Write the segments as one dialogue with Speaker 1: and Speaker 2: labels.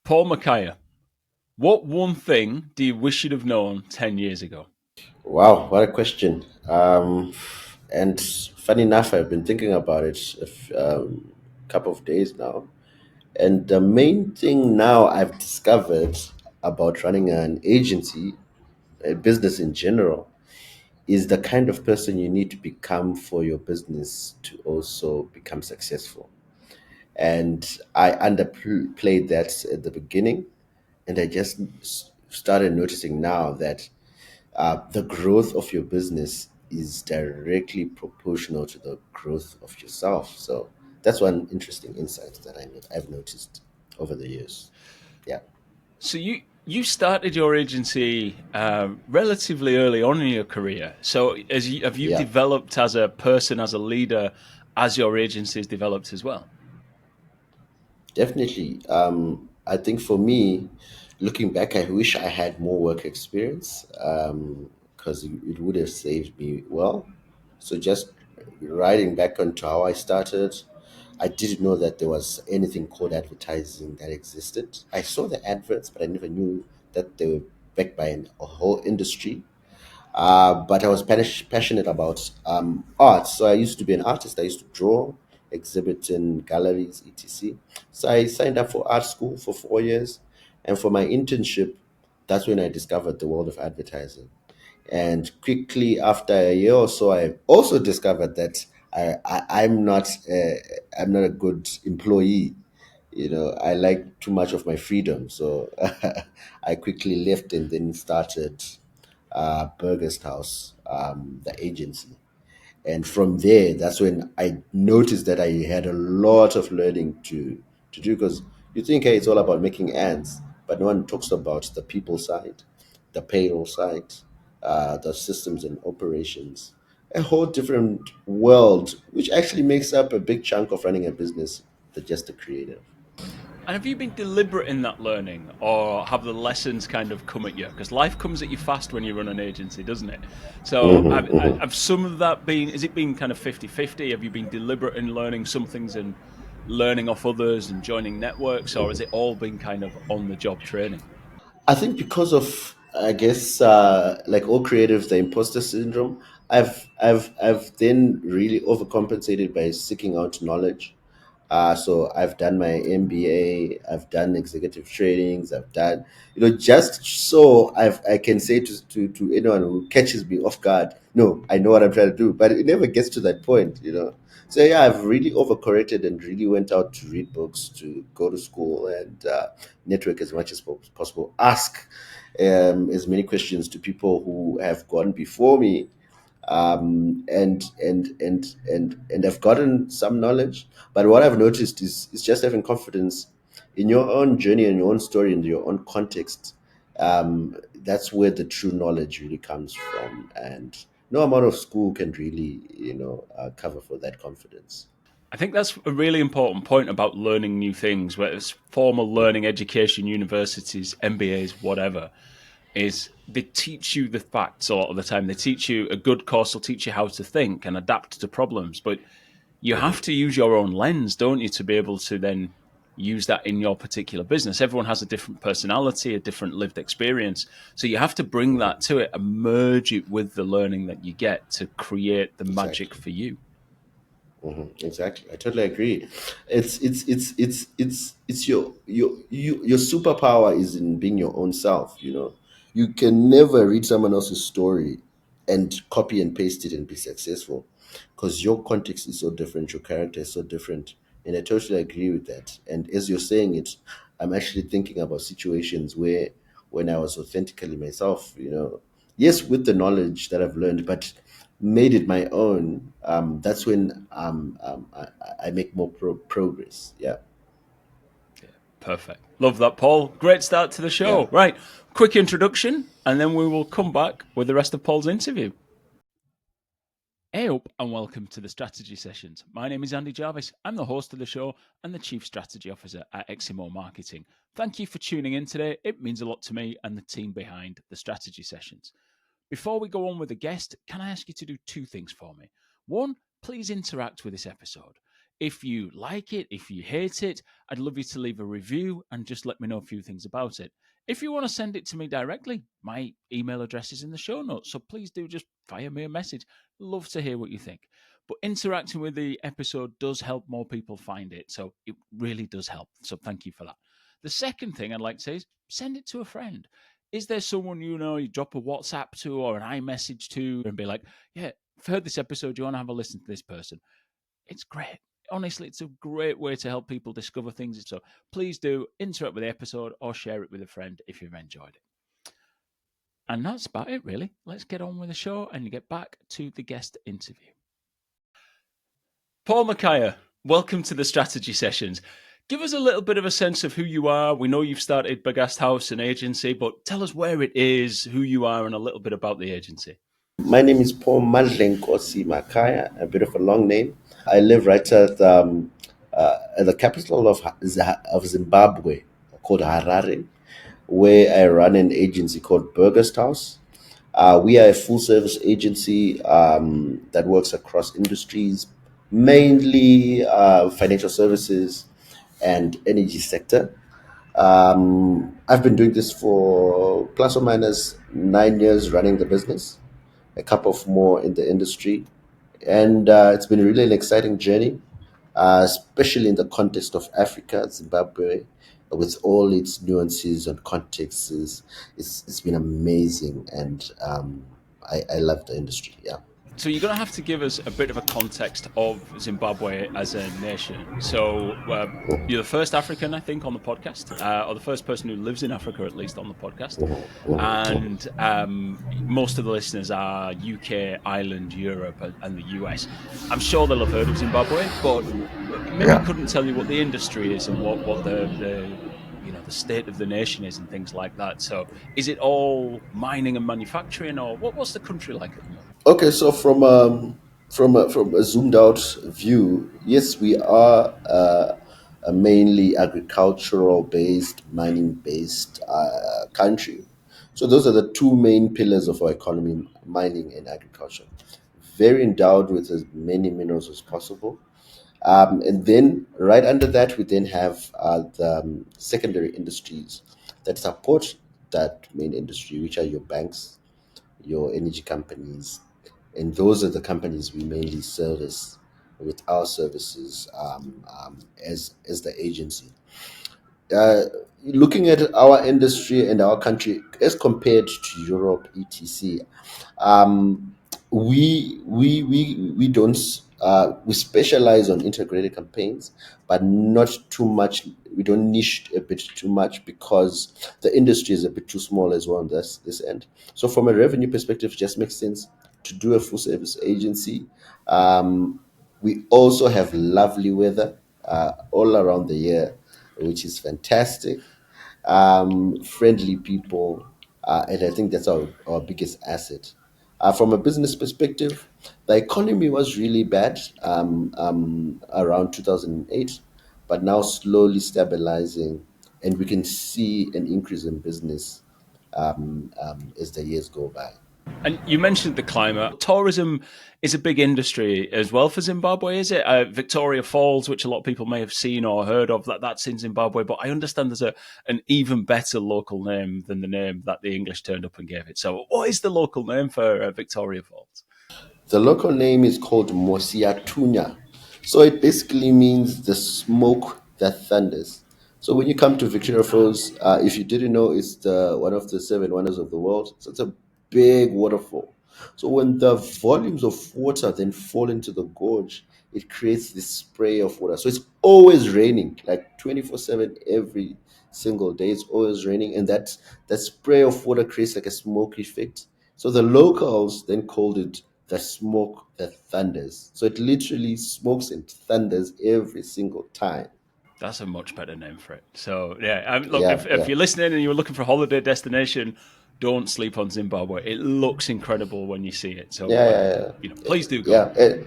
Speaker 1: Paul Makaya, what one thing do you wish you'd have known 10 years ago?
Speaker 2: Wow, what a question. And funny enough, I've been thinking about it a couple of days now. And the main thing now I've discovered about running an agency, a business in general, is the kind of person you need to become for your business to also become successful. And I underplayed that at the beginning, and I just started noticing now that the growth of your business is directly proportional to the growth of yourself. So that's one interesting insight that I've noticed over the years. Yeah,
Speaker 1: So you started your agency relatively early on in your career. So have you
Speaker 2: yeah,
Speaker 1: developed as a person, as a leader, as your agency has developed as well?
Speaker 2: definitely. I think for me, looking back, I wish I had more work experience because it would have saved me well. So just riding back onto how I started, I didn't know that there was anything called advertising that existed. I saw the adverts, but I never knew that they were backed by a whole industry. But I was passionate about art. So I used to be an artist. I used to draw, exhibit in galleries, etc. So I signed up for art school for 4 years. And for my internship, that's when I discovered the world of advertising. And quickly after a year or so, I also discovered that I'm not a good employee. I like too much of my freedom, so I quickly left and then started Bergast House, the agency. And from there, that's when I noticed that I had a lot of learning to do because you think, hey, it's all about making ends, but no one talks about the people side, the payroll side, the systems and operations, a whole different world, which actually makes up a big chunk of running a business than just the creative.
Speaker 1: And have you been deliberate in that learning, or have the lessons kind of come at you? Because life comes at you fast when you run an agency, doesn't it? So have some of that been, is it been kind of 50-50? Have you been deliberate in learning some things and learning off others and joining networks, or has it all been kind of on the job training?
Speaker 2: I think because of I guess like all creatives, the imposter syndrome. I've then really overcompensated by seeking out knowledge. So I've done my MBA, I've done executive trainings, I've done just so I can say to anyone who catches me off guard, no, I know what I'm trying to do, but it never gets to that point. So yeah, I've really overcorrected and really went out to read books, to go to school, and network as much as possible. Ask as many questions to people who have gone before me, and I've gotten some knowledge. But what I've noticed is just having confidence in your own journey and your own story and your own context. That's where the true knowledge really comes from, and no amount of school can really cover for that confidence.
Speaker 1: I think that's a really important point about learning new things, whether it's formal learning, education, universities, MBAs, whatever. Is they teach you the facts a lot of the time. They teach you a good course will teach you how to think and adapt to problems, but you have to use your own lens, don't you, to be able to then use that in your particular business. Everyone has a different personality, a different lived experience. So you have to bring that to it and merge it with the learning that you get to create the magic
Speaker 2: Exactly.
Speaker 1: for you.
Speaker 2: Exactly, I totally agree. It's your superpower is in being your own self. You can never read someone else's story and copy and paste it and be successful, because your context is so different, your character is so different, and I totally agree with that. And as you're saying it, I'm actually thinking about situations where when I was authentically myself, yes, with the knowledge that I've learned, but made it my own. That's when I make more progress. Yeah,
Speaker 1: Yeah, perfect. Love that, Paul. Great start to the
Speaker 2: yeah.
Speaker 1: show. Right, quick introduction, and then we will come back with the rest of Paul's interview. Hey up and welcome to the strategy sessions. My name is Andy Jarvis. I'm the host of the show and the Chief Strategy Officer at Eximo Marketing. Thank you for tuning in today. It means a lot to me and the team behind the strategy sessions. Before we go on with the guest, can I ask you to do two things for me? One, please interact with this episode. If you like it, if you hate it, I'd love you to leave a review and just let me know a few things about it. If you want to send it to me directly, my email address is in the show notes. So please do just fire me a message. Love to hear what you think. But interacting with the episode does help more people find it. So it really does help. So thank you for that. The second thing I'd like to say is send it to a friend. Is there someone you drop a WhatsApp to or an iMessage to and be like, yeah, I've heard this episode, you want to have a listen to this person? It's great. Honestly, it's a great way to help people discover things. So please do interact with the episode or share it with a friend if you've enjoyed it. And that's about it, really. Let's get on with the show and get back to the guest interview. Paul Makaya, welcome to the strategy sessions. Give us a little bit of a sense of who you are. We know you've started Bergast House, an agency, but tell us where it is, who you are, and a little bit about the agency.
Speaker 2: My name is Paul Madlenkosi Makaya, a bit of a long name. I live right at the capital of Zimbabwe, called Harare, where I run an agency called Bergast House. We are a full service agency that works across industries, mainly financial services and energy sector. I've been doing this for plus or minus 9 years running the business, a couple of more in the industry. And it's been really an exciting journey, especially in the context of Africa, Zimbabwe, with all its nuances and contexts. It's been amazing. And I love the industry. Yeah.
Speaker 1: So you're going to have to give us a bit of a context of Zimbabwe as a nation. So you're the first African, I think, on the podcast, or the first person who lives in Africa, at least, on the podcast. And most of the listeners are UK, Ireland, Europe, and the US. I'm sure they'll have heard of Zimbabwe, but maybe
Speaker 2: Yeah.
Speaker 1: couldn't tell you what the industry is and what the state of the nation is and things like that. So is it all mining and manufacturing, or what's the country like at the moment?
Speaker 2: Okay, so from a zoomed out view, yes, we are a mainly agricultural based, mining based country. So those are the two main pillars of our economy: mining and agriculture. Very endowed with as many minerals as possible. And then right under that, we then have the secondary industries that support that main industry, which are your banks, your energy companies, and those are the companies we mainly service with our services as the agency. Uh, Looking at our industry and our country as compared to Europe, etc., um, we don't we specialize on integrated campaigns, but not too much. We don't niche a bit too much because the industry is a bit too small as well on this end. So from a revenue perspective, it just makes sense to do a full service agency. We also have lovely weather all around the year, which is fantastic. Friendly people, and I think that's our biggest asset. From a business perspective, the economy was really bad around 2008, but now slowly stabilizing, and we can see an increase in business as the years go by.
Speaker 1: And you mentioned the climate. Tourism is a big industry as well for Zimbabwe, is it? Victoria Falls, which a lot of people may have seen or heard of, that's in Zimbabwe. But I understand there's an even better local name than the name that the English turned up and gave it. So, what is the local name for Victoria Falls?
Speaker 2: The local name is called Mosiatunya. So it basically means the smoke that thunders. So when you come to Victoria Falls, if you didn't know, it's one of the seven wonders of the world. So it's a big waterfall. So when the volumes of water then fall into the gorge, it creates this spray of water. So it's always raining, like 24/7 every single day. It's always raining, and that spray of water creates like a smoke effect. So the locals then called it the smoke that thunders. So it literally smokes and thunders every single time.
Speaker 1: That's a much better name for it. So, yeah, look,
Speaker 2: Yeah,
Speaker 1: if
Speaker 2: yeah,
Speaker 1: you're listening and you're looking for a holiday destination, don't sleep on Zimbabwe. It looks incredible when you see it. So,
Speaker 2: yeah, yeah,
Speaker 1: please do go.
Speaker 2: yeah.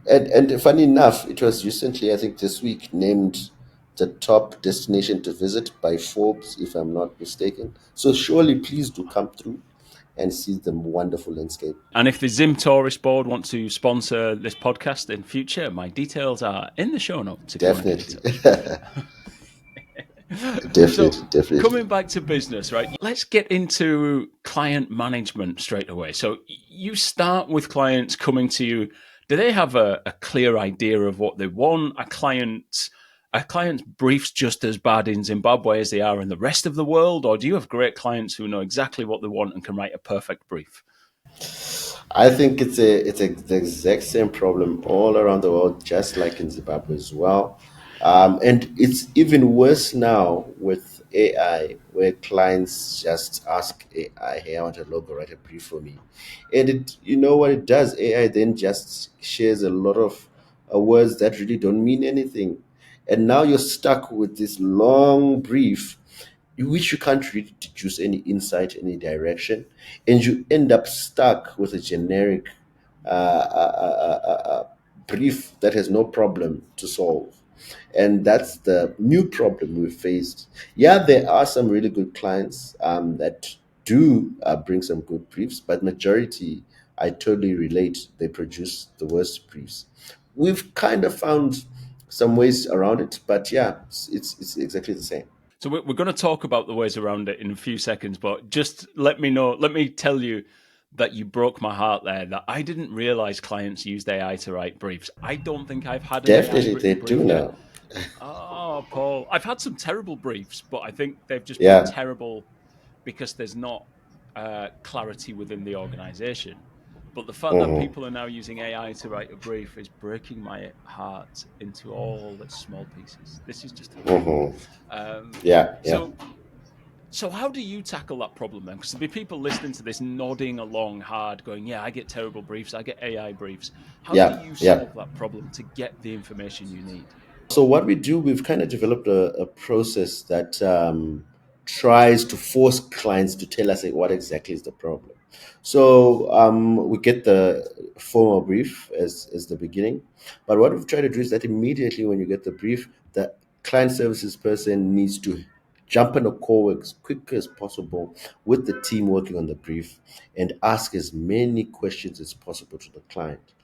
Speaker 2: And funny enough, it was recently, I think this week, named the top destination to visit by Forbes, if I'm not mistaken. So surely, please do come through and see the wonderful landscape.
Speaker 1: And if the Zim Tourist Board want to sponsor this podcast in future, my details are in the show notes if you want to get in
Speaker 2: Definitely.
Speaker 1: touch. So,
Speaker 2: Definitely, definitely.
Speaker 1: coming back to business, right? Let's get into client management straight away. So, you start with clients coming to you. Do they have a clear idea of what they want? A client's briefs just as bad in Zimbabwe as they are in the rest of the world, or do you have great clients who know exactly what they want and can write a perfect brief?
Speaker 2: I think the exact same problem all around the world, just like in Zimbabwe as well. And it's even worse now with AI, where clients just ask AI, "Hey, I want a logo, write a brief for me," and you know what it does? AI then just shares a lot of words that really don't mean anything, and now you're stuck with this long brief which you can't really deduce any insight, any direction, and you end up stuck with a generic brief that has no problem to solve. And that's the new problem we faced. Yeah, there are some really good clients that do bring some good briefs, but majority, I totally relate, they produce the worst briefs. We've kind of found some ways around it, but yeah, it's exactly the same.
Speaker 1: So we're going to talk about the ways around it in a few seconds, but just let me know. Let me tell you that you broke my heart there. That I didn't realize clients used AI to write briefs. I don't think I've had an AI
Speaker 2: Definitely, they
Speaker 1: written
Speaker 2: do
Speaker 1: brief yet.
Speaker 2: now.
Speaker 1: Oh, Paul, I've had some terrible briefs, but I think they've just been
Speaker 2: Yeah.
Speaker 1: terrible because there's not clarity within the organization. But the fact that
Speaker 2: Hmm.
Speaker 1: people are now using AI to write a brief is breaking my heart into all its small pieces. This is just horrible.
Speaker 2: Hmm.
Speaker 1: Um,
Speaker 2: Yeah. Yeah.
Speaker 1: so, so how do you tackle that problem then? Because there'll be people listening to this nodding along hard, going, "Yeah, I get terrible briefs. I get AI briefs." How do
Speaker 2: Yeah.
Speaker 1: you
Speaker 2: Yeah.
Speaker 1: solve that problem to get the information you need?
Speaker 2: So what we do, we've kind of developed a process that tries to force clients to tell us what exactly is the problem. So we get the formal brief as the beginning, but what we've tried to do is that immediately when you get the brief, the client services person needs to jump on a call as quick as possible with the team working on the brief and ask as many questions as possible to the client.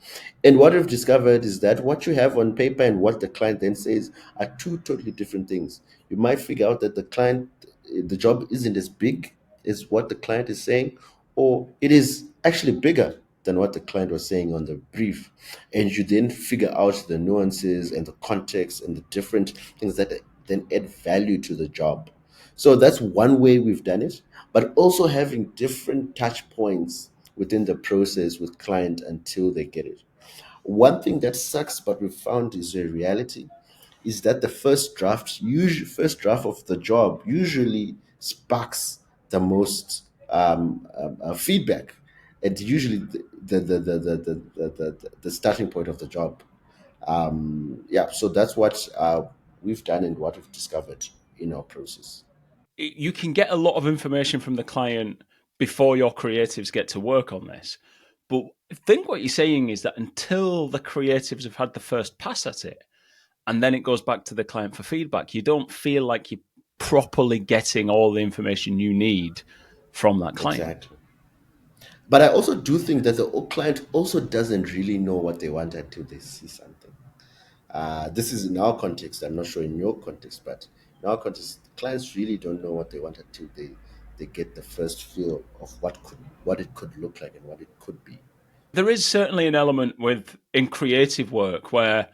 Speaker 2: And what we've discovered is that what you have on paper and what the client then says are two totally different things. You might figure out that the job isn't as big as what the client is saying, or it is actually bigger than what the client was saying on the brief. And you then figure out the nuances and the context and the different things that then add value to the job. So that's one way we've done it, but also having different touch points within the process with client until they get it. One thing that sucks, but we found is a reality, is that the first draft of the job usually sparks the most feedback, and usually the starting point of the job. Yeah, so that's what we've done and what we've discovered in our process.
Speaker 1: You can get a lot of information from the client before your creatives get to work on this. But I think what you're saying is that until the creatives have had the first pass at it, and then it goes back to the client for feedback, you don't feel like you're properly getting all the information you need from that client.
Speaker 2: Exactly. But I also do think that the client also doesn't really know what they want until they see something. This is in our context. I'm not sure in your context, but in our context, clients really don't know what they want until they get the first feel of what it could look like and what it could be.
Speaker 1: There is certainly an element with in creative work where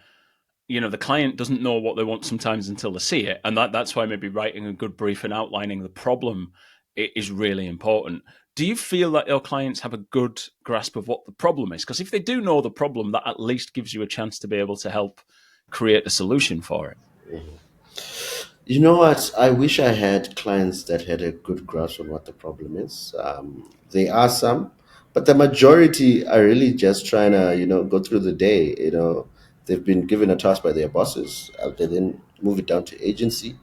Speaker 1: the client doesn't know what they want sometimes until they see it, and that's why maybe writing a good brief and outlining the problem is really important. Do you feel that your clients have a good grasp of what the problem is? Because if they do know the problem, that at least gives you a chance to be able to help create a solution for it.
Speaker 2: You know what? I wish I had clients that had a good grasp on what the problem is. There are some, but the majority are really just trying to, go through the day. They've been given a task by their bosses. They then move it down to agency.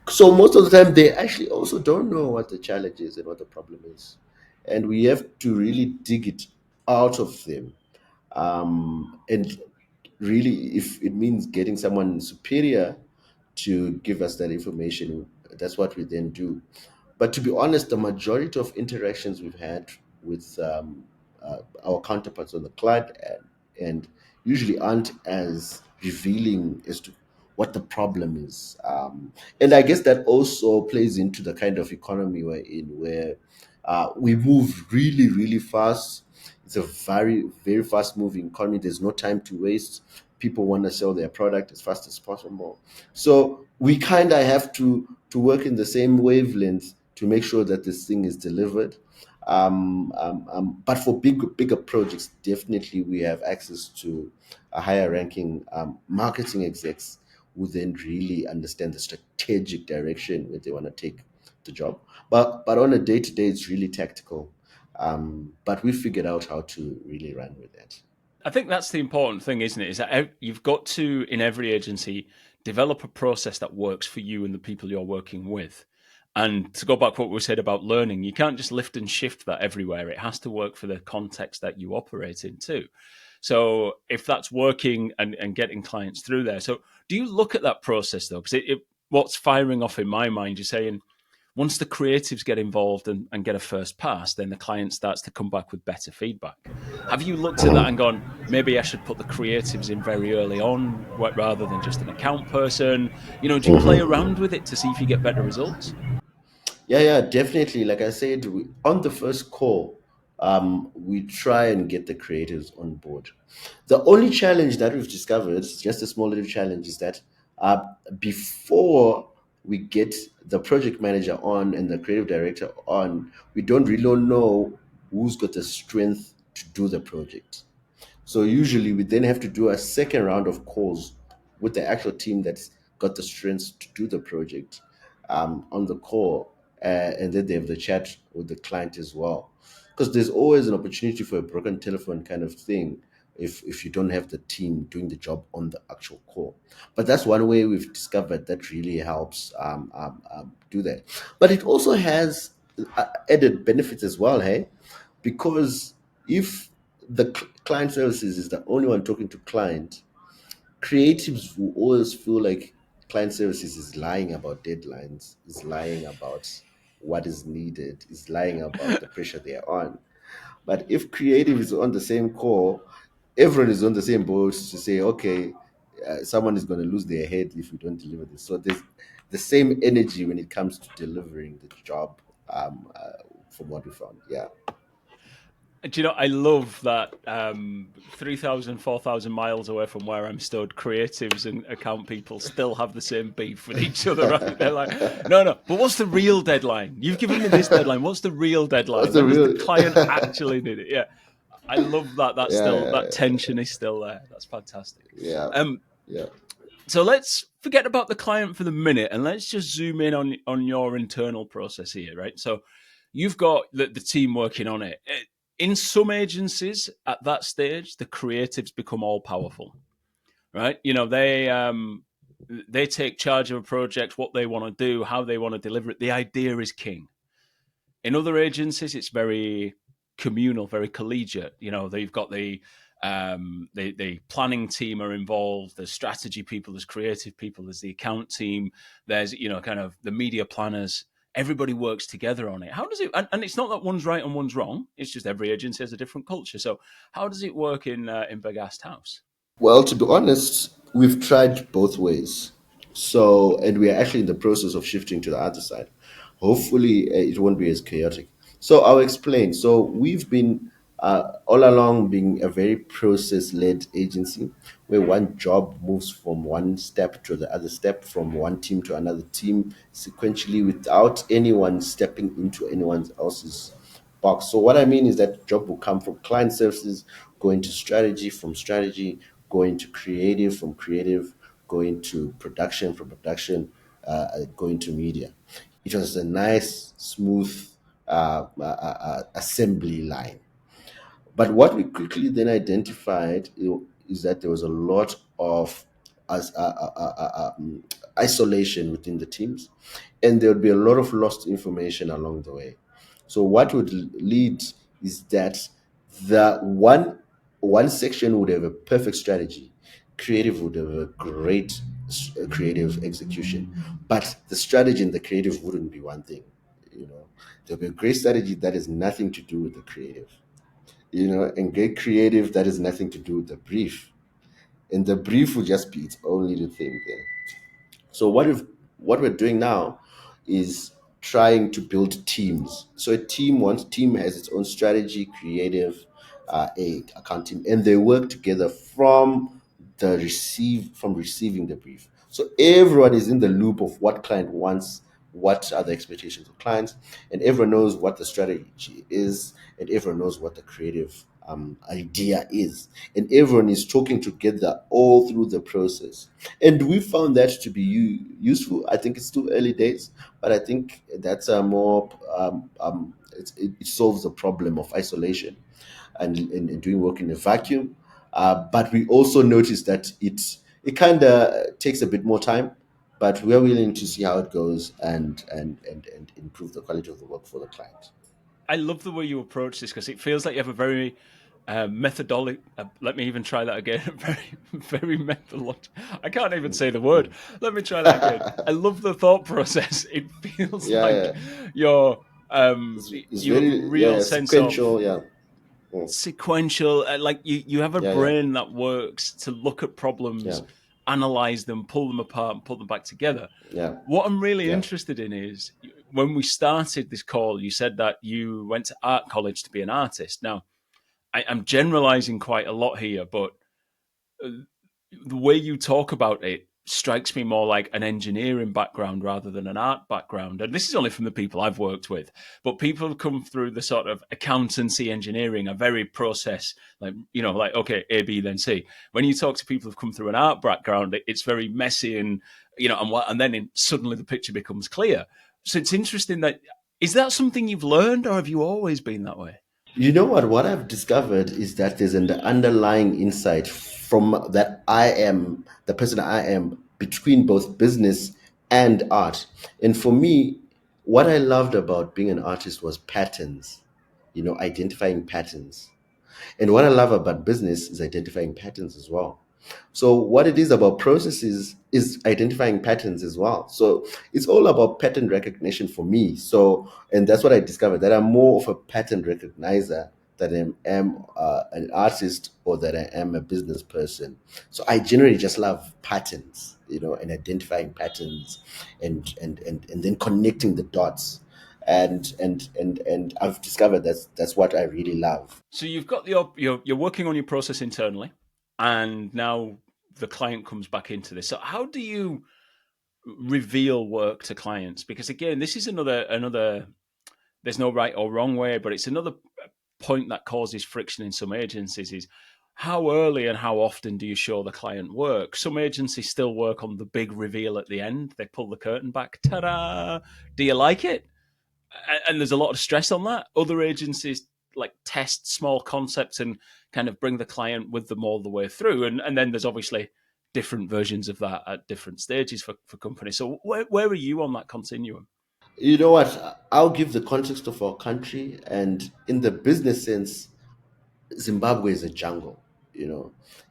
Speaker 2: So most of the time, they actually also don't know what the challenge is and what the problem is, and we have to really dig it out of them. And really, if it means getting someone superior to give us that information, that's what we then do. But to be honest, the majority of interactions we've had with our counterparts on the client and usually aren't as revealing as to what the problem is. And I guess that also plays into the kind of economy we're in, where we move really, really fast. It's a very, very fast moving economy. There's no time to waste. People want to sell their product as fast as possible. So we kind of have to work in the same wavelength to make sure that this thing is delivered. But for bigger projects, definitely we have access to a higher ranking marketing execs who then really understand the strategic direction where they want to take the job. But on a day to day, it's really tactical. But we figured out how to really run with that.
Speaker 1: I think that's the important thing, isn't it? Is that you've got to, in every agency, develop a process that works for you and the people you're working with. And to go back to what we said about learning, you can't just lift and shift that everywhere. It has to work for the context that you operate in too. So if that's working and getting clients through there, so do you look at that process though? Because what's firing off in my mind, you're saying once the creatives get involved and get a first pass, then the client starts to come back with better feedback. Have you looked at that and gone, maybe I should put the creatives in very early on rather than just an account person? Do you play around with it to see if you get better results?
Speaker 2: Yeah, definitely. Like I said, on the first call, we try and get the creatives on board. The only challenge that we've discovered, just a small little challenge, is that uh, before we get the project manager on and the creative director on, we don't really know who's got the strength to do the project. So usually we then have to do a second round of calls with the actual team that's got the strengths to do the project on the call, and then they have the chat with the client as well. Because there's always an opportunity for a broken telephone kind of thing if you don't have the team doing the job on the actual call. But that's one way we've discovered that really helps do that. But it also has added benefits as well, hey? Because if the client services is the only one talking to client, creatives will always feel like client services is lying about deadlines, is lying about what is needed, is lying about the pressure they're on. But if creative is on the same call, everyone is on the same boat to say, okay, someone is going to lose their head if we don't deliver this. So there's the same energy when it comes to delivering the job, from what we found. Yeah.
Speaker 1: Do you know, I love that 3,000, 4,000 miles away from where I'm stood, creatives and account people still have the same beef with each other, right? They're like, no, no, but what's the real deadline? You've given me this deadline. What's the real
Speaker 2: What's
Speaker 1: deadline?
Speaker 2: the
Speaker 1: When does the
Speaker 2: real?
Speaker 1: client actually need it? Yeah. I love that. That's still, that
Speaker 2: Yeah,
Speaker 1: tension is still there. That's fantastic.
Speaker 2: yeah,
Speaker 1: Um,
Speaker 2: yeah.
Speaker 1: so let's forget about the client for the minute and let's just zoom in on your internal process here, right? So you've got the team working on it. In some agencies at that stage, the creatives become all powerful, right? They take charge of a project, what they want to do, how they want to deliver it. The idea is king. In other agencies, it's very communal, very collegiate. They've got the planning team are involved. There's strategy people, there's creative people, there's the account team. There's kind of the media planners. Everybody works together on it. How does it? And it's not that one's right and one's wrong. It's just every agency has a different culture. So how does it work in Bergast House?
Speaker 2: Well, to be honest, we've tried both ways. So, and we are actually in the process of shifting to the other side. Hopefully, it won't be as chaotic. So, I'll explain. So, we've been all along being a very process led agency where one job moves from one step to the other step, from one team to another team, sequentially without anyone stepping into anyone else's box. So what I mean is that job will come from client services, going to strategy, from strategy, going to creative, from creative, going to production, from production, going to media. It was a nice, smooth assembly line. But what we quickly then identified is that there was a lot of as, isolation within the teams, and there would be a lot of lost information along the way. So what would lead is that the one section would have a perfect strategy, creative would have a great creative execution, but the strategy and the creative wouldn't be one thing. There'll be a great strategy that has nothing to do with the creative, and great creative that has nothing to do with the brief. And the brief will just be its only the thing there. So what we're doing now is trying to build teams. So a team has its own strategy, creative, a account team, and they work together from receiving the brief. So everyone is in the loop of what client wants, what are the expectations of clients, and everyone knows what the strategy is, and everyone knows what the creative idea is, and everyone is talking together all through the process. And we found that to be useful. I think it's still early days, but I think that's a more it solves the problem of isolation and doing work in a vacuum. But we also noticed that it kind of takes a bit more time, but we're willing to see how it goes and improve the quality of the work for the client.
Speaker 1: I love the way you approach this because it feels like you have a very methodological. Let me even try that again. Very, very methodological. I can't even say the word. Let me try that again. I love the thought process. It feels
Speaker 2: Yeah,
Speaker 1: like
Speaker 2: yeah.
Speaker 1: you're
Speaker 2: It's
Speaker 1: you have a
Speaker 2: very, yeah,
Speaker 1: real
Speaker 2: yeah,
Speaker 1: sense of
Speaker 2: sequential. Yeah. Mm.
Speaker 1: sequential. Like you have a
Speaker 2: Yeah, yeah,
Speaker 1: brain that works to look at
Speaker 2: yeah,
Speaker 1: problems, analyze them, pull them apart, and put them back together.
Speaker 2: yeah,
Speaker 1: What I'm really
Speaker 2: yeah.
Speaker 1: interested in is when we started this call, you said that you went to art college to be an artist. Now, I'm generalizing quite a lot here, but uh, the way you talk about it strikes me more like an engineering background rather than an art background. And this is only from the people I've worked with, but people have come through the sort of accountancy engineering, a very process, like, like, okay, A, B, then C. When you talk to people who've come through an art background, it's very messy and, and then suddenly the picture becomes clear. So it's interesting that, is that something you've learned or have you always been that way?
Speaker 2: You know what? What I've discovered is that there's an underlying insight from that I am the person I am between both business and art. And for me, what I loved about being an artist was patterns, identifying patterns. And what I love about business is identifying patterns as well. So what it is about processes is identifying patterns as well. So it's all about pattern recognition for me. So, and that's what I discovered, that I'm more of a pattern recognizer than I am an artist or that I am a business person. So I generally just love patterns, and identifying patterns and then connecting the dots. And I've discovered that's what I really love.
Speaker 1: So you've got you're working on your process internally, and now the client comes back into this. So how do you reveal work to clients? Because again, this is another. There's no right or wrong way, but it's another point that causes friction in some agencies. Is how early and how often do you show the client work? Some agencies still work on the big reveal at the end. They pull the curtain back. Ta-da! Do you like it? And there's a lot of stress on that. Other agencies like test small concepts and kind of bring the client with them all the way through. And then there's obviously different versions of that at different stages for companies. So where are you on that continuum?
Speaker 2: You know what? I'll give the context of our country, and in the business sense, Zimbabwe is a jungle.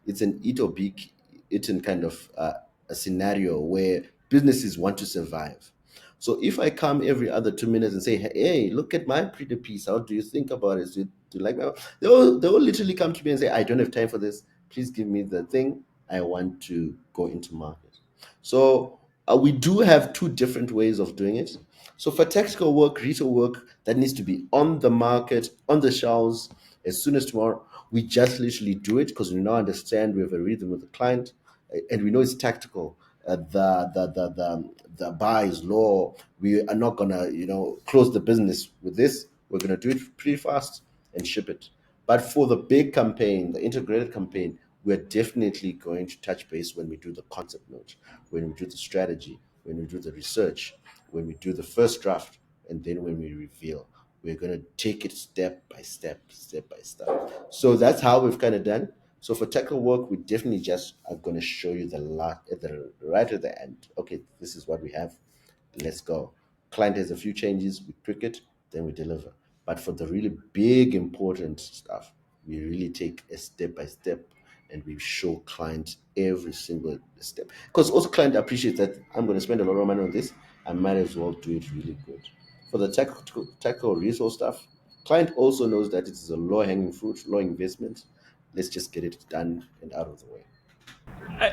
Speaker 2: It's an eat or be eaten kind of a scenario where businesses want to survive. So if I come every other 2 minutes and say, "Hey, look at my pretty piece. How do you think about it? Do you like my?" They will literally come to me and say, "I don't have time for this. Please give me the thing. I want to go into market." So we do have two different ways of doing it. So for tactical work, retail work, that needs to be on the market, on the shelves as soon as tomorrow. We just literally do it because we now understand we have a rhythm with the client, and we know it's tactical. The bar is low. We are not gonna close the business with this. We're gonna do it pretty fast and ship it. But for the big campaign, the integrated campaign, we're definitely going to touch base when we do the concept note, when we do the strategy, when we do the research, when we do the first draft, and then when we reveal. We're going to take it step by step, step by step. So that's how we've kind of done. So for technical work, we definitely just are going to show you the lot at the right at the end. Okay, this is what we have. Let's go. Client has a few changes, we tweak it, then we deliver. But for the really big important stuff, we really take a step by step and we show client every single step. Because also client appreciates that I'm going to spend a lot of money on this. I might as well do it really good. for the technical resource stuff. Client also knows that it is a low hanging fruit, low investment. Let's just get it done and out of the way.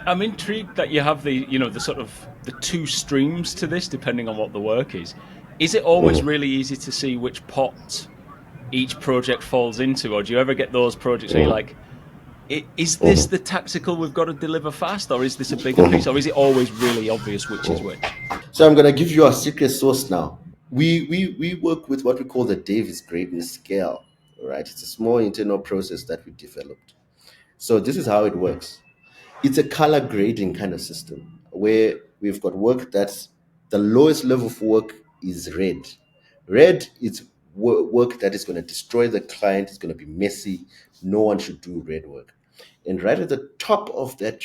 Speaker 1: I'm intrigued that you have the sort of the two streams to this, depending on what the work is. Is it always
Speaker 2: Mhm,
Speaker 1: really easy to see which pot each project falls into, or do you ever get those projects where you're
Speaker 2: mhm,
Speaker 1: like, is this
Speaker 2: mhm,
Speaker 1: the tactical we've got to deliver fast, or is this a bigger piece, or
Speaker 2: mhm.
Speaker 1: is it always really obvious which is which?
Speaker 2: So I'm gonna give you a secret sauce now. We work with what we call the Davis grading scale. All right, it's a small internal process that we developed. So this is how it works. It's a color grading kind of system where we've got work that's the lowest level of work is red. Red is work that is going to destroy the client, it's going to be messy. No one should do red work. And right at the top of that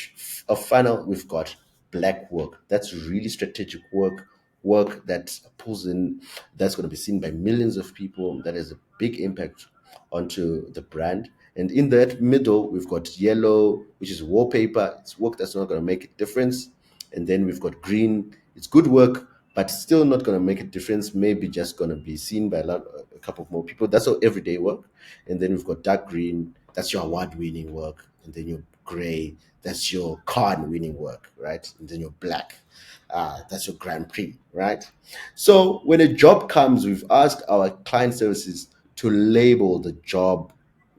Speaker 2: funnel, we've got black work. That's really strategic work, work that pulls in, that's going to be seen by millions of people, that has a big impact onto the brand. And in that middle, we've got yellow, which is wallpaper. It's work that's not going to make a difference. And then we've got green. It's good work, but still not going to make a difference. Maybe just going to be seen by a couple of more people. That's our everyday work. And then we've got dark green. That's your award-winning work. And then your gray. That's your card-winning work, right? And then your black. That's your Grand Prix, right? So when a job comes, we've asked our client services to label the job,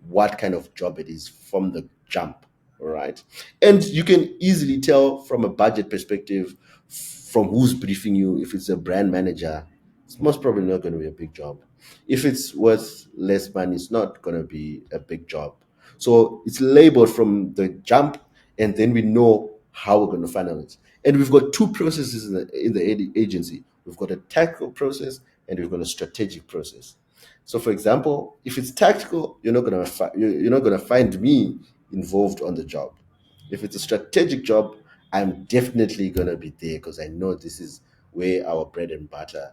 Speaker 2: what kind of job it is from the jump, all right? And you can easily tell from a budget perspective from who's briefing you. If it's a brand manager, it's most probably not going to be a big job. If it's worth less money, it's not going to be a big job. So it's labeled from the jump, and then we know how we're going to funnel it. And we've got two processes in the agency. We've got a tactical process and we've got a strategic process. So, for example, if it's tactical, you're not gonna find me involved on the job. If it's a strategic job, I'm definitely gonna be there because I know this is where our bread and butter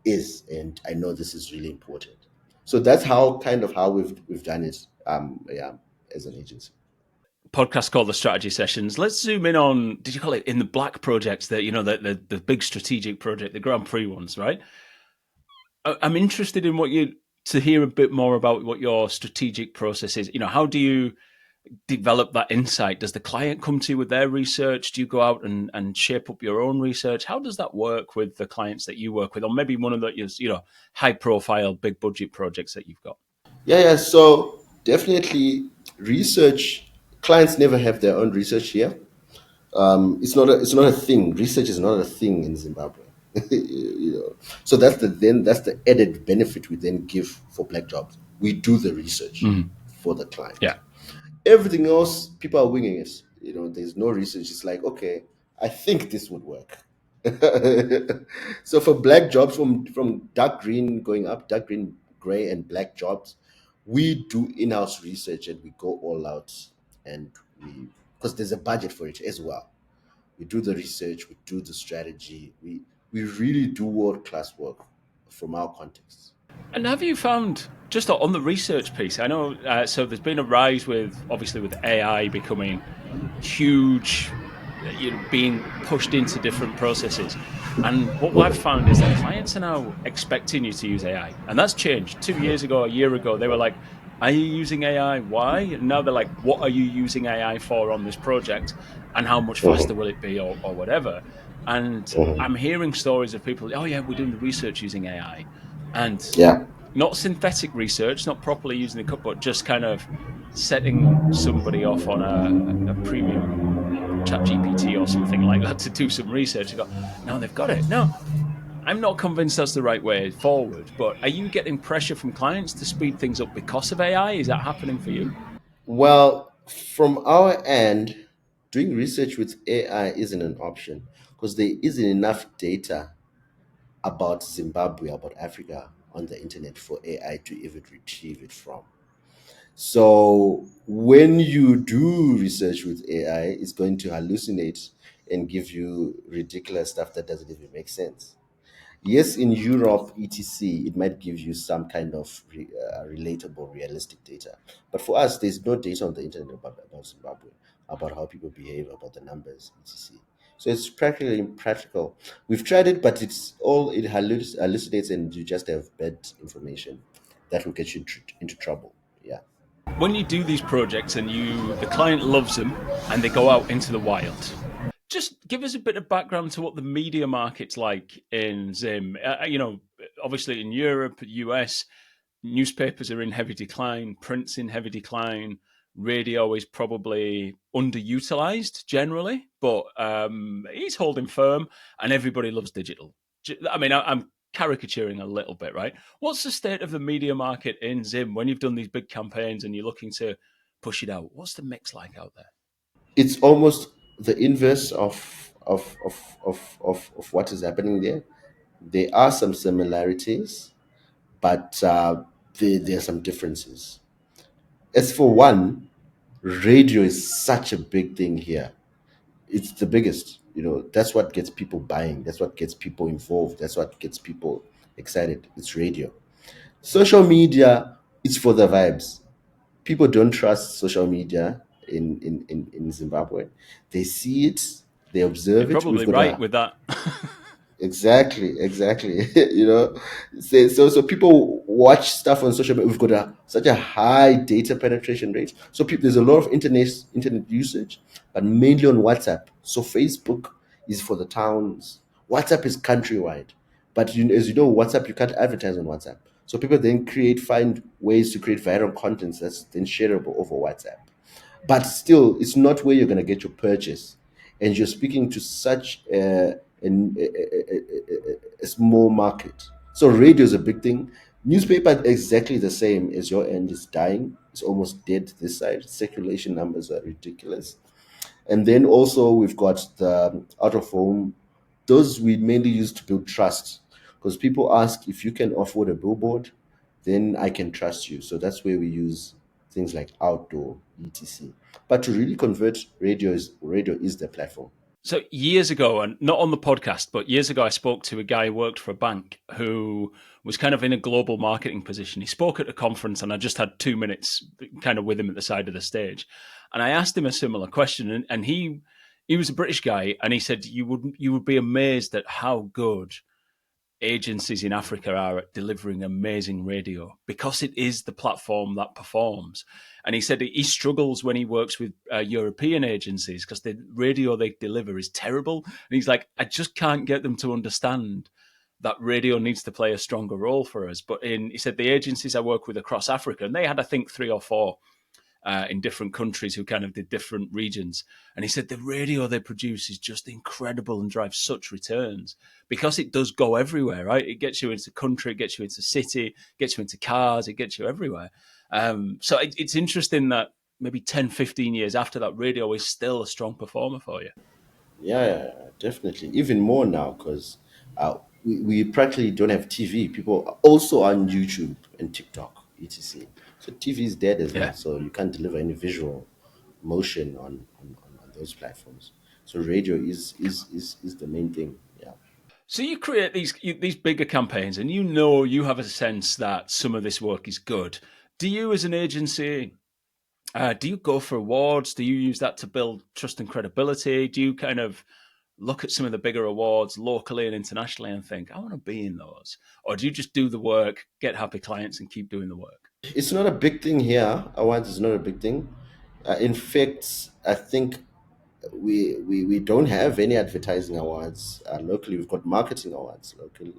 Speaker 2: is, and I know this is really important. So that's how kind of how we've done it. Yeah, as an agency.
Speaker 1: Podcast called the Strategy Sessions. Let's zoom in on. Did you call it in the black projects? That the big strategic project, the Grand Prix ones, right? I'm interested in what you to hear a bit more about what your strategic process is. How do you develop that insight? Does the client come to you with their research? Do you go out and shape up your own research? How does that work with the clients that you work with, or maybe one of the high profile, big budget projects that you've got?
Speaker 2: Yeah, yeah. So definitely research. Clients never have their own research here. It's not a thing. Research is not a thing in Zimbabwe. So that's the added benefit we then give for black jobs. We do the research
Speaker 1: Mhm.
Speaker 2: for the client.
Speaker 1: Yeah.
Speaker 2: Everything else, people are winging it. There's no research. It's like, okay, I think this would work. So for black jobs from dark green going up, dark green, gray, and black jobs, we do in-house research and we go all out, and we because there's a budget for it as well. We do the research, we do the strategy, we really do world class work from our context.
Speaker 1: And have you found just on the research piece? I know. So there's been a rise with obviously with AI becoming huge, being pushed into different processes. And what I've found is that clients are now expecting you to use AI, and that's changed. 2 years ago, a year ago, they were like, "Are you using AI? Why?" And now they're like, "What are you using AI for on this project? And how much faster
Speaker 2: Mhm,
Speaker 1: will it be, or whatever?" And
Speaker 2: mhm.
Speaker 1: I'm hearing stories of people, "Oh yeah, we're doing the research using AI," and
Speaker 2: Yeah.
Speaker 1: not synthetic research, not properly using the cup, but just kind of setting somebody off on a premium chat GPT or something like that to do some research and go, no, they've got it. No, I'm not convinced that's the right way forward. But are you getting pressure from clients to speed things up because of AI? Is that happening for you?
Speaker 2: Well, from our end, doing research with AI isn't an option because there isn't enough data about Zimbabwe, about Africa on the internet for AI to even retrieve it from. So when you do research with AI, it's going to hallucinate and give you ridiculous stuff that doesn't even make sense. Yes, in Europe, etc., it might give you some kind of relatable, realistic data. But for us, there's no data on the internet about Zimbabwe, about how people behave, about the numbers, etc. So it's practically impractical. We've tried it, but it hallucinates, and you just have bad information that will get you into trouble. Yeah.
Speaker 1: When you do these projects and the client loves them and they go out into the wild, just give us a bit of background to what the media market's like in Zim. Obviously in Europe, US, newspapers are in heavy decline, print's in heavy decline, radio is probably underutilized generally, but he's holding firm, and everybody loves digital. I mean, I'm caricaturing a little bit, right? What's the state of the media market in Zim when you've done these big campaigns and you're looking to push it out? What's the mix like out there?
Speaker 2: It's almost the inverse of what is happening there. There are some similarities, but there are some differences. As for one, radio is such a big thing here. It's the biggest. That's what gets people buying. That's what gets people involved. That's what gets people excited. It's radio. Social media is for the vibes. People don't trust social media in Zimbabwe. They see it, they
Speaker 1: You're
Speaker 2: observe it. We've
Speaker 1: probably
Speaker 2: got
Speaker 1: right
Speaker 2: a
Speaker 1: with that.
Speaker 2: exactly. So people watch stuff on social media. We've got such a high data penetration rate. So there's a lot of internet usage, but mainly on WhatsApp. So Facebook is for the towns. WhatsApp is countrywide. But as you know, WhatsApp, you can't advertise on WhatsApp. So people then find ways to create viral content that's then shareable over WhatsApp. But still, it's not where you're going to get your purchase. And you're speaking to such a small market. So radio is a big thing. Newspaper exactly the same as your end is dying. It's almost dead this side. Circulation numbers are ridiculous. And then also we've got the out of home. Those we mainly use to build trust. Because people ask if you can afford a billboard, then I can trust you. So that's where we use things like outdoor, etc. But to really convert, radio is the platform.
Speaker 1: So years ago, and not on the podcast, but years ago, I spoke to a guy who worked for a bank who was kind of in a global marketing position. He spoke at a conference, and I just had 2 minutes kind of with him at the side of the stage. And I asked him a similar question, and he was a British guy, and he said you would be amazed at how good agencies in Africa are at delivering amazing radio because it is the platform that performs. And he said he struggles when he works with European agencies because the radio they deliver is terrible. And he's like, I just can't get them to understand that radio needs to play a stronger role for us. But he said the agencies I work with across Africa, and they had, I think, 3 or 4 in different countries who kind of did different regions. And he said the radio they produce is just incredible and drives such returns because it does go everywhere, right? It gets you into country, it gets you into city, gets you into cars, it gets you everywhere. So it's interesting that maybe 10, 15 years after that, radio is still a strong performer for you.
Speaker 2: Yeah, definitely. Even more now because we practically don't have TV. People are also on YouTube and TikTok, etc. So TV is dead as well.
Speaker 1: Yeah.
Speaker 2: So you can't deliver any visual motion on those platforms. So radio is the main thing. Yeah.
Speaker 1: So you create these bigger campaigns, and you have a sense that some of this work is good. Do you, as an agency, do you go for awards? Do you use that to build trust and credibility? Do you kind of look at some of the bigger awards locally and internationally and think, I want to be in those? Or do you just do the work, get happy clients, and keep doing the work?
Speaker 2: It's not a big thing here. Awards is not a big thing. In fact, I think we don't have any advertising awards locally. We've got marketing awards locally.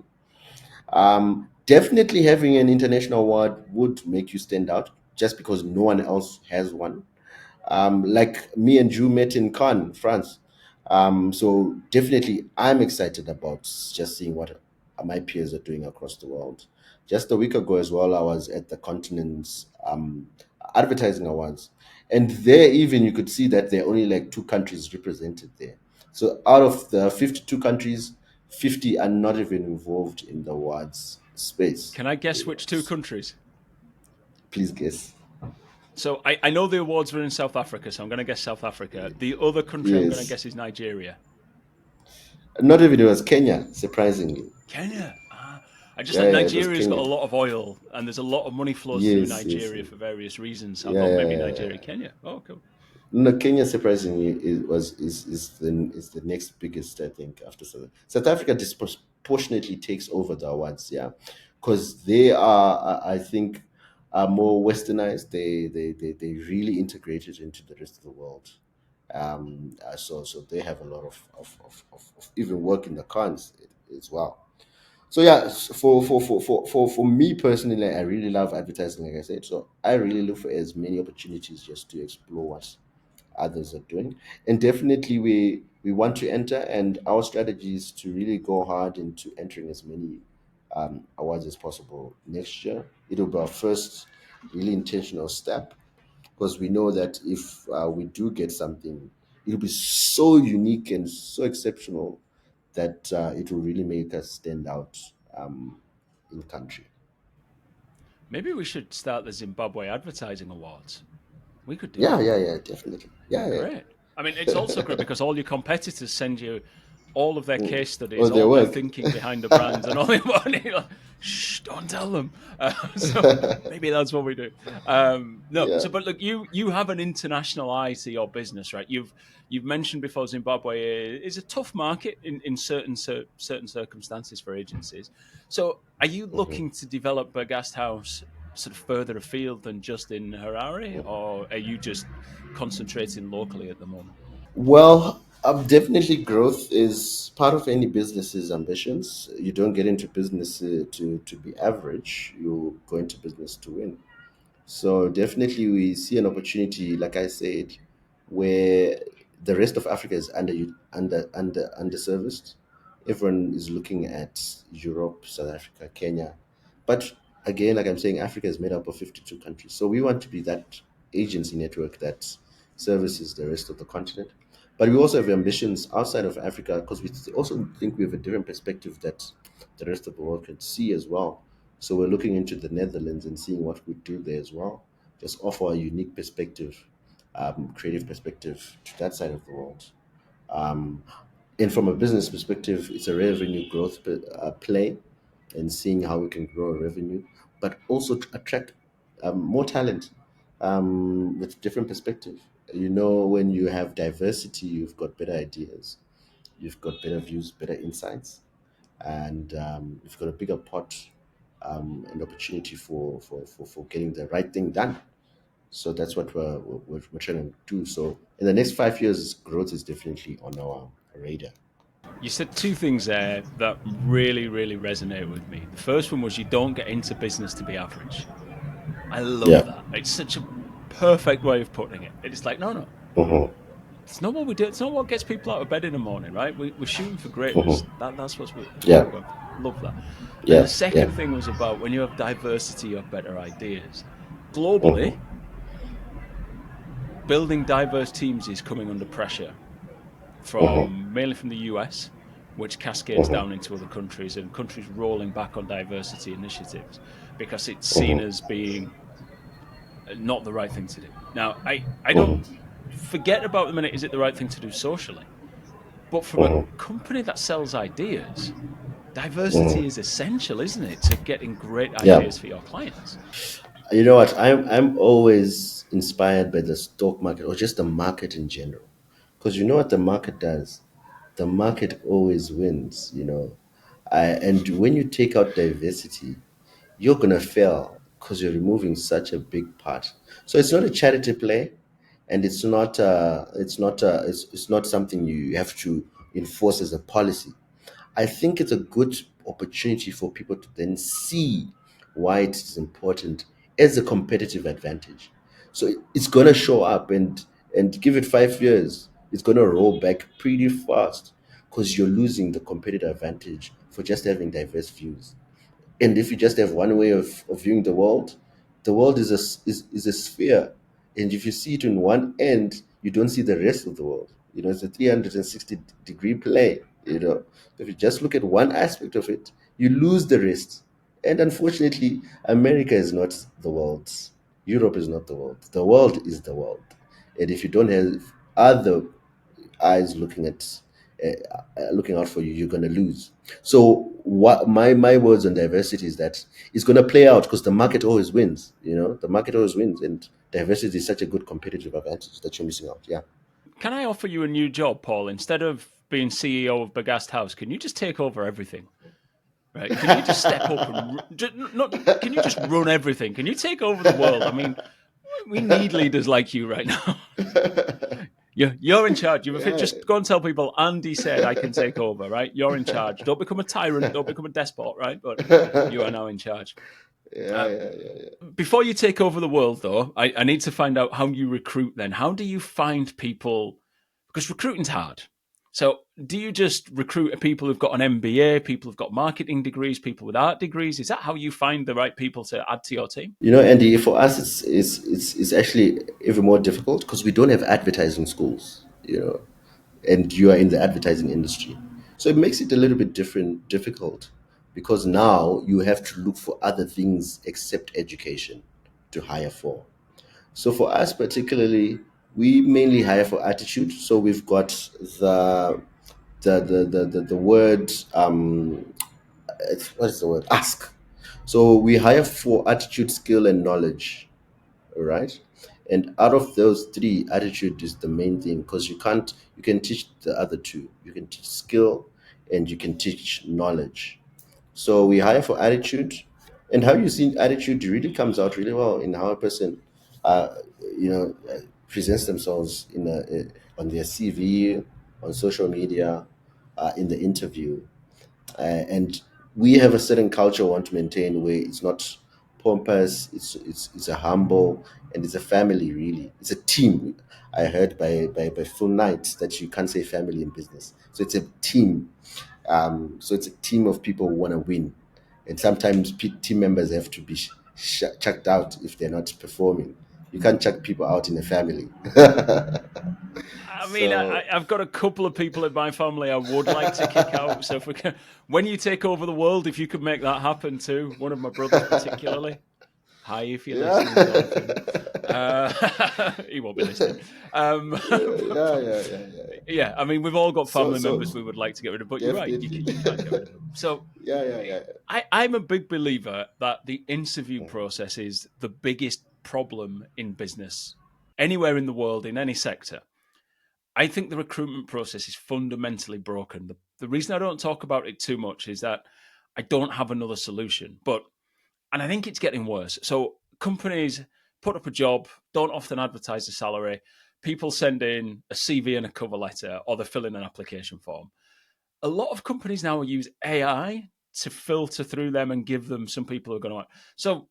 Speaker 2: Definitely having an international award would make you stand out just because no one else has one. Like me and Drew met in Cannes, France. So definitely, I'm excited about just seeing what my peers are doing across the world. Just a week ago as well, I was at the Continent's advertising awards, and there even you could see that there are only like 2 countries represented there. So out of the 52 countries, 50 are not even involved in the awards space.
Speaker 1: Can I guess which 2 countries?
Speaker 2: Please guess.
Speaker 1: So I know the awards were in South Africa, so I'm going to guess South Africa. The other country I'm going to
Speaker 2: Yes,
Speaker 1: guess is Nigeria.
Speaker 2: not even it was Kenya, surprisingly.
Speaker 1: Kenya. Ah, I just thought
Speaker 2: Yeah, it was
Speaker 1: Nigeria's got a
Speaker 2: Kenya.
Speaker 1: lot of oil and there's a lot of money flows through
Speaker 2: Yes, yes,
Speaker 1: Nigeria for various reasons. So I
Speaker 2: yeah,
Speaker 1: thought
Speaker 2: yeah,
Speaker 1: maybe
Speaker 2: yeah, yeah.
Speaker 1: Nigeria, Kenya. Oh, cool.
Speaker 2: No, Kenya surprisingly is the next biggest, I think, after South Africa disproportionately takes over the awards, yeah, because they are, I think, are more westernized. They really integrated into the rest of the world. So they have a lot of even work in the cons as well. So yeah, for me personally, I really love advertising, like I said. So I really look for as many opportunities just to explore what others are doing, and definitely we want to enter, and our strategy is to really go hard into entering as many awards as possible next year. It'll be our first really intentional step, because we know that if we do get something, it'll be so unique and so exceptional that it will really make us stand out in country.
Speaker 1: Maybe we should start the Zimbabwe Advertising Awards. We could do
Speaker 2: Yeah,
Speaker 1: that.
Speaker 2: yeah, yeah, definitely.
Speaker 1: Be
Speaker 2: Yeah,
Speaker 1: great. I mean, it's also great because all your competitors send you all of their
Speaker 2: yeah.
Speaker 1: case studies,
Speaker 2: Or their
Speaker 1: all their
Speaker 2: work.
Speaker 1: thinking behind the brands, and all their money. Like, shh, don't tell them. So maybe that's what we do. No,
Speaker 2: Yeah.
Speaker 1: so but look, you have an international eye to your business, right? You've mentioned before Zimbabwe is a tough market in certain circumstances for agencies. So are you
Speaker 2: Mhm.
Speaker 1: looking to develop Bergast House sort of further afield than just in Harare, or are you just concentrating locally at the moment?
Speaker 2: Well, definitely growth is part of any business's ambitions. You don't get into business to be average. You go into business to win. So definitely we see an opportunity, like I said, where the rest of Africa is underserviced. Everyone is looking at Europe, South Africa, Kenya. But again, like I'm saying, Africa is made up of 52 countries. So we want to be that agency network that services the rest of the continent. But we also have ambitions outside of Africa, because we also think we have a different perspective that the rest of the world can see as well. So we're looking into the Netherlands and seeing what we do there as well. Just offer a unique perspective, creative perspective to that side of the world. Um, and from a business perspective, it's a revenue growth play, and seeing how we can grow revenue, but also to attract more talent with different perspective. You know, when you have diversity, you've got better ideas, you've got better views, better insights, and you've got a bigger pot and opportunity for getting the right thing done. So that's what we're trying to do. So in the next 5 years, growth is definitely on our radar.
Speaker 1: You said two things there that really, really resonate with me. The first one was you don't get into business to be average. I love
Speaker 2: Yeah.
Speaker 1: that. It's such a perfect way of putting it. It's like, no, no,
Speaker 2: Mm-hmm.
Speaker 1: it's not what we do. It's not what gets people out of bed in the morning, right? We're shooting for greatness.
Speaker 2: Mm-hmm.
Speaker 1: That's what
Speaker 2: Yeah.
Speaker 1: we're going for. Love that. Then the
Speaker 2: Yeah. Yeah.
Speaker 1: second thing was about when you have diversity, you have better ideas.
Speaker 2: Mm-hmm.
Speaker 1: Globally, building diverse teams is coming under pressure
Speaker 2: Mm-hmm.
Speaker 1: from mainly from the US, which cascades
Speaker 2: Mm-hmm.
Speaker 1: down into other countries and countries rolling back on diversity initiatives because it's seen
Speaker 2: Mm-hmm.
Speaker 1: as being not the right thing to do. Now, I don't
Speaker 2: Mm-hmm.
Speaker 1: forget about the minute is it the right thing to do socially, but from a
Speaker 2: Mm-hmm.
Speaker 1: company that sells ideas, diversity
Speaker 2: Mm-hmm.
Speaker 1: is essential, isn't it, to getting great
Speaker 2: Yeah.
Speaker 1: ideas for your clients?
Speaker 2: You know what? I'm always inspired by the stock market, or just the market in general, because you know what the market does. The market always wins. And when you take out diversity, you're gonna fail because you're removing such a big part. So it's not a charity play, and it's not something you have to enforce as a policy. I think it's a good opportunity for people to then see why it is important as a competitive advantage. So it's gonna show up, and give it 5 years, it's gonna roll back pretty fast, because you're losing the competitive advantage for just having diverse views. And if you just have one way of viewing the world is a sphere. And if you see it in one end, you don't see the rest of the world. It's a 360-degree play. If you just look at one aspect of it, you lose the rest. And unfortunately, America is not the world. Europe is not the world. The world is the world. And if you don't have other eyes looking at looking out for you, you're going to lose. So what my words on diversity is that it's going to play out because the market always wins. The market always wins, and diversity is such a good competitive advantage that you're missing out. Yeah.
Speaker 1: Can I offer you a new job, Paul? Instead of being CEO of Bergast House, can you just take over everything? Right? Can you just step up and not? Can you just run everything? Can you take over the world? I mean, we need leaders like you right now. You're in charge.
Speaker 2: Yeah,
Speaker 1: Just go and tell people Andy said I can take over, right? You're in charge. Don't become a tyrant. Don't become a despot, right? But you are now in charge.
Speaker 2: yeah,
Speaker 1: Uh,
Speaker 2: yeah, yeah, yeah.
Speaker 1: Before you take over the world, though, I need to find out how you recruit then. How do you find people? Because recruiting's hard. So, do you just recruit people who've got an MBA, people who've got marketing degrees, people with art degrees? Is that how you find the right people to add to your team?
Speaker 2: Andy, for us, it's actually even more difficult because we don't have advertising schools. And you are in the advertising industry, so it makes it a little bit difficult because now you have to look for other things except education to hire for. So for us particularly, we mainly hire for attitude. So we've got the word what is the word, ask. So we hire for attitude, skill, and knowledge, right? And out of those three, attitude is the main thing because you can teach the other two. You can teach skill and you can teach knowledge. So we hire for attitude, and how you see attitude really comes out really well in how a person, uh, presents themselves on their CV, on social media, in the interview. And we have a certain culture we want to maintain where it's not pompous, it's a humble, and it's a family, really. It's a team. I heard by Phil Knight that you can't say family in business. So it's a team. So it's a team of people who want to win. And sometimes team members have to be chucked out if they're not performing. You can't chuck people out in a family.
Speaker 1: I mean,
Speaker 2: So
Speaker 1: I've got a couple of people in my family I would like to kick out. So if we can, when you take over the world, if you could make that happen too, one of my brothers particularly. Hi, if you're
Speaker 2: yeah.
Speaker 1: listening, Jonathan. He won't be listening.
Speaker 2: Yeah,
Speaker 1: But
Speaker 2: yeah, yeah, yeah.
Speaker 1: yeah, I mean, we've all got
Speaker 2: So,
Speaker 1: family
Speaker 2: so
Speaker 1: members we would like to get rid of, but you're right,
Speaker 2: definitely.
Speaker 1: you can't get rid of them. So
Speaker 2: Yeah, yeah, yeah.
Speaker 1: I'm a big believer that the interview process is the biggest problem in business anywhere in the world, in any sector. I think the recruitment process is fundamentally broken. The reason I don't talk about it too much is that I don't have another solution. And I think it's getting worse. So companies put up a job, don't often advertise the salary. People send in a CV and a cover letter, or they fill in an application form. A lot of companies now use AI to filter through them and give them some people who are going to. So,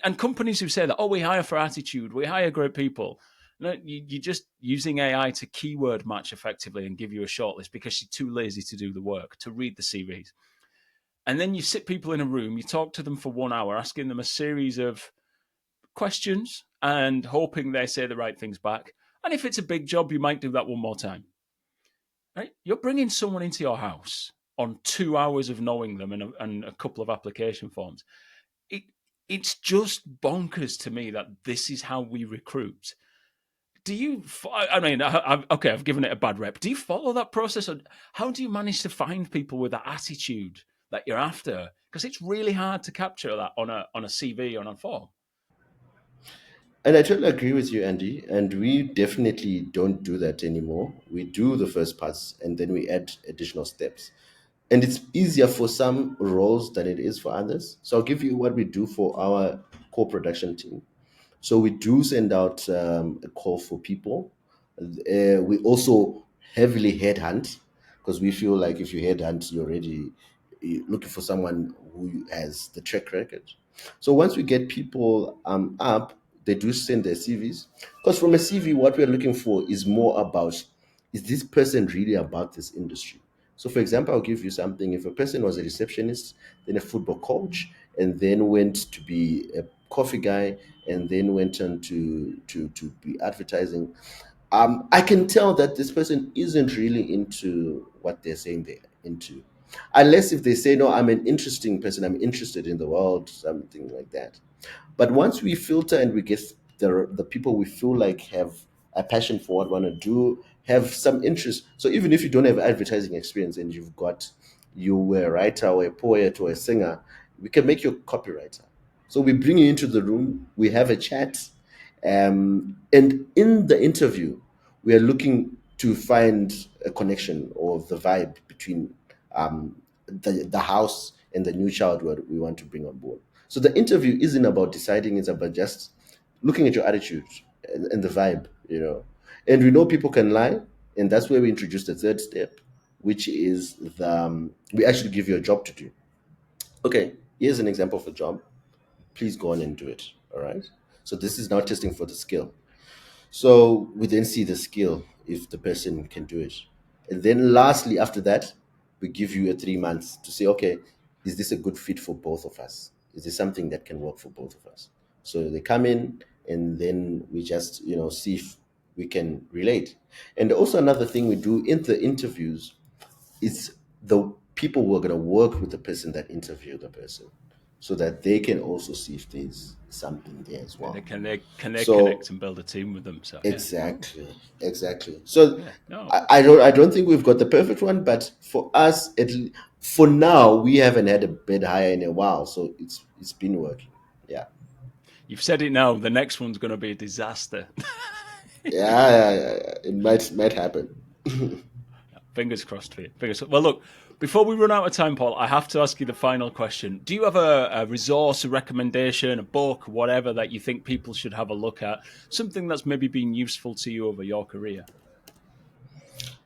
Speaker 1: and companies who say that, oh, we hire for attitude, we hire great people. No, you're just using AI to keyword match effectively and give you a shortlist because you're too lazy to do the work, to read the CVs. And then you sit people in a room, you talk to them for 1 hour, asking them a series of questions and hoping they say the right things back. And if it's a big job, you might do that one more time. Right? You're bringing someone into your house on 2 hours of knowing them and a couple of application forms. It it's just bonkers to me that this is how we recruit. Do you? I mean, okay, I've given it a bad rep. Do you follow that process, or how do you manage to find people with that attitude that you're after? Because it's really hard to capture that on a CV or on a form.
Speaker 2: And I totally agree with you, Andy. And we definitely don't do that anymore. We do the first parts and then we add additional steps. And it's easier for some roles than it is for others. So I'll give you what we do for our core production team. So we do send out a call for people. We also heavily headhunt because we feel like if you headhunt, you're looking for someone who has the track record. So once we get people up, they do send their CVs. Because from a CV, what we're looking for is more about, is this person really about this industry? So, for example, I'll give you something. If a person was a receptionist, then a football coach, and then went to be a coffee guy, and then went on to be advertising, I can tell that this person isn't really into what they're saying they're into. Unless if they say, no, I'm an interesting person, I'm interested in the world, something like that. But once we filter and we get the people we feel like have a passion for what we want to do, have some interest. So even if you don't have advertising experience and you were a writer or a poet or a singer, we can make you a copywriter. So we bring you into the room, we have a chat, and in the interview, we are looking to find a connection or the vibe between the house and the new child we want to bring on board. So the interview isn't about deciding; it's about just looking at your attitude and the vibe, you know. And we know people can lie, and that's where we introduce the third step, which is we actually give you a job to do. Okay, here's an example of a job. Please go on and do it. All right. So this is now testing for the skill. So we then see the skill if the person can do it. And then lastly, after that, we give you a 3 months to say, okay, is this a good fit for both of us? Is this something that can work for both of us? So they come in and then we just, see if we can relate. And also another thing we do in the interviews is the people who are going to work with the person that interview the person so that they can also see if there's something there as
Speaker 1: And
Speaker 2: well.
Speaker 1: can they
Speaker 2: So
Speaker 1: connect and build a team with them? So yeah, no,
Speaker 2: exactly, exactly. So
Speaker 1: yeah, no,
Speaker 2: I don't think we've got the perfect one, but for us, for now, we haven't had a bid hire in a while, so it's been working. Yeah,
Speaker 1: you've said it now. The next one's going to be a disaster.
Speaker 2: yeah. It might happen.
Speaker 1: Fingers crossed for you. Fingers. Well, look. Before we run out of time, Paul, I have to ask you the final question. Do you have a resource, a recommendation, a book, whatever that you think people should have a look at? Something that's maybe been useful to you over your career?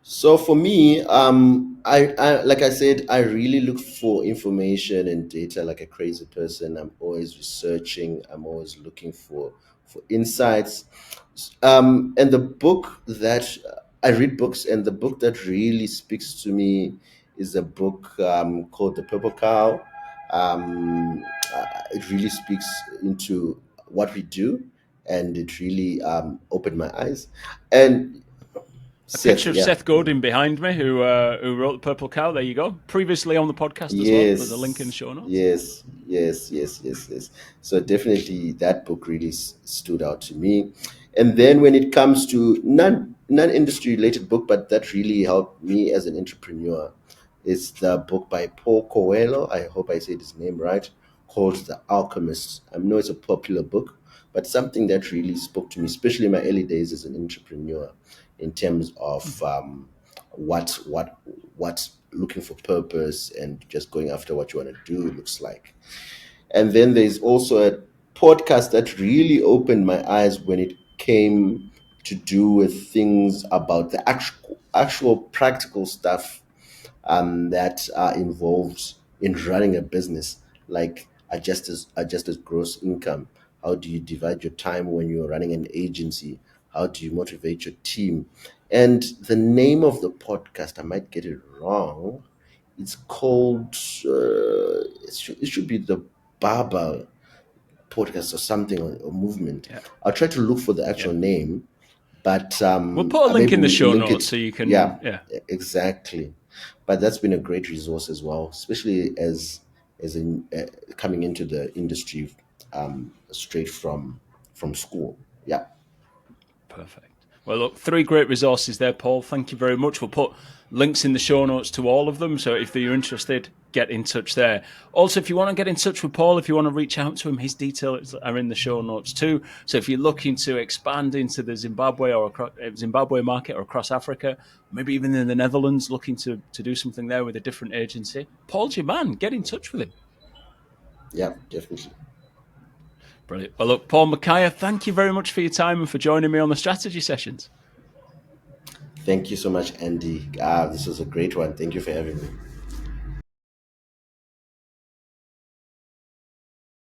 Speaker 2: So for me, I like I said, I really look for information and data like a crazy person. I'm always researching. I'm always looking for insights. And the book that I read books, and the book that really speaks to me is a book called The Purple Cow. It really speaks into what we do, and it really opened my eyes. And
Speaker 1: A
Speaker 2: Seth,
Speaker 1: picture of
Speaker 2: yeah.
Speaker 1: Seth Godin behind me, who wrote the Purple Cow. There you go. Previously on the podcast as well. There's a link in the
Speaker 2: Yes,
Speaker 1: show notes.
Speaker 2: yes. So definitely that book really stood out to me. And then when it comes to non-industry related book, but that really helped me as an entrepreneur, is the book by Paul Coelho. I hope I said his name right, called The Alchemist. I know it's a popular book, but something that really spoke to me, especially in my early days as an entrepreneur, in terms of what looking for purpose and just going after what you want to do looks like. And then there's also a podcast that really opened my eyes when it came to do with things about the actual practical stuff that are involved in running a business, like adjust as gross income. How do you divide your time when you're running an agency? How do you motivate your team? And the name of the podcast, I might get it wrong. It's called. It should be the Barber podcast or something, or movement.
Speaker 1: Yeah,
Speaker 2: I'll try to look for the
Speaker 1: yeah.
Speaker 2: actual name, but
Speaker 1: We'll put a link
Speaker 2: maybe
Speaker 1: in the
Speaker 2: we'll
Speaker 1: show
Speaker 2: link
Speaker 1: notes
Speaker 2: it.
Speaker 1: so you can.
Speaker 2: Yeah,
Speaker 1: Yeah,
Speaker 2: exactly. But that's been a great resource as well, especially as in coming into the industry straight from school. Yeah,
Speaker 1: perfect. Well, look, three great resources there, Paul. Thank you very much. We'll put links in the show notes to all of them. So if you're interested, get in touch there. Also, if you want to get in touch with Paul, if you want to reach out to him, his details are in the show notes too. So if you're looking to expand into the Zimbabwe or Zimbabwe market or across Africa, maybe even in the Netherlands, looking to do something there with a different agency, Paul's your man. Get in touch with him.
Speaker 2: yeah, definitely.
Speaker 1: Brilliant. Well, look, Paul Makaya, thank you very much for your time and for joining me on the strategy sessions.
Speaker 2: Thank you so much, Andy. This was a great one. Thank you for having me.